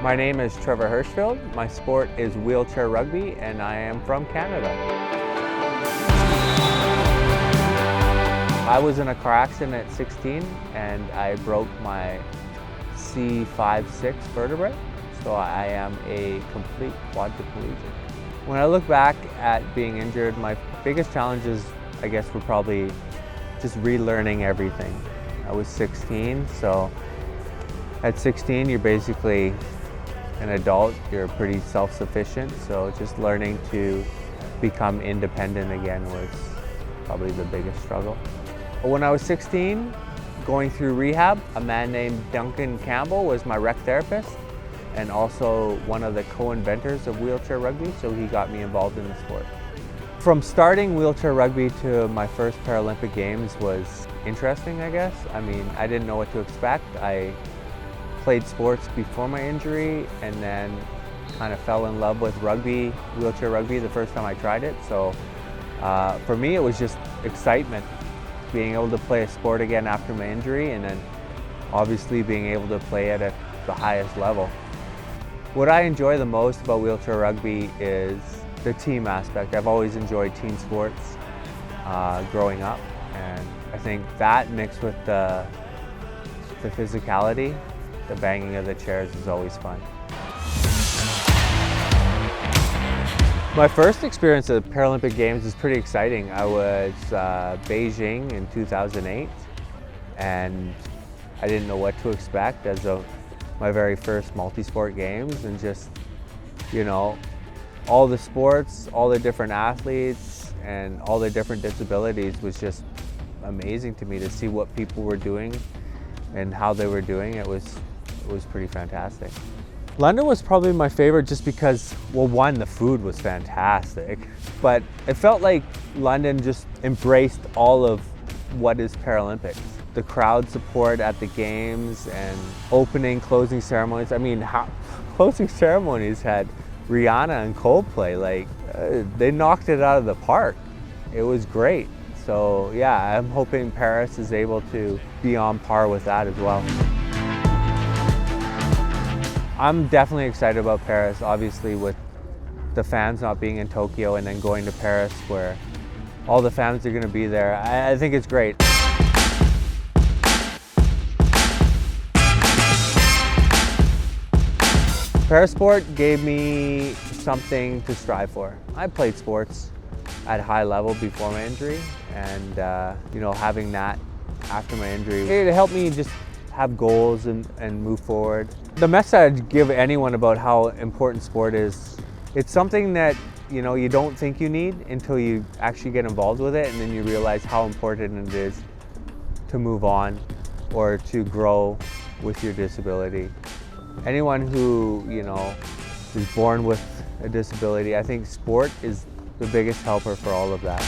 My name is Trevor Hirschfield. My sport is wheelchair rugby, and I am from Canada. I was in a car accident at 16, and I broke my C5-6 vertebrae, so I am a complete quadriplegic. When I look back at being injured, my biggest challenges, I guess, were probably just relearning everything. I was 16, so at 16, you're basically an adult, you're pretty self-sufficient, so just learning to become independent again was probably the biggest struggle. When I was 16, going through rehab, a man named Duncan Campbell was my rec therapist and also one of the co-inventors of wheelchair rugby, so he got me involved in the sport. From starting wheelchair rugby to my first Paralympic Games was interesting, I guess. I mean, I didn't know what to expect. I played sports before my injury and then kind of fell in love with rugby, wheelchair rugby, the first time I tried it. So for me, it was just excitement, being able to play a sport again after my injury, and then obviously being able to play it at the highest level. What I enjoy the most about wheelchair rugby is the team aspect. I've always enjoyed team sports growing up, and I think that mixed with the physicality, the banging of the chairs is always fun. My first experience at the Paralympic Games is pretty exciting. I was Beijing in 2008, and I didn't know what to expect as of my very first multi-sport games, and just, you know, all the sports, all the different athletes, and all the different disabilities was just amazing to me to see what people were doing and how they were doing. It was pretty fantastic. London was probably my favorite just because, well, one, the food was fantastic, but it felt like London just embraced all of what is Paralympics. The crowd support at the games and opening, closing ceremonies. I mean, closing ceremonies had Rihanna and Coldplay, like they knocked it out of the park. It was great. So yeah, I'm hoping Paris is able to be on par with that as well. I'm definitely excited about Paris, obviously with the fans not being in Tokyo and then going to Paris where all the fans are going to be there. I think it's great. Parasport gave me something to strive for. I played sports at a high level before my injury, and you know, having that after my injury, it helped me just have goals and move forward. The message I'd give anyone about how important sport is, it's something that, you know, you don't think you need until you actually get involved with it, and then you realize how important it is to move on or to grow with your disability. Anyone who, you know, is born with a disability, I think sport is the biggest helper for all of that.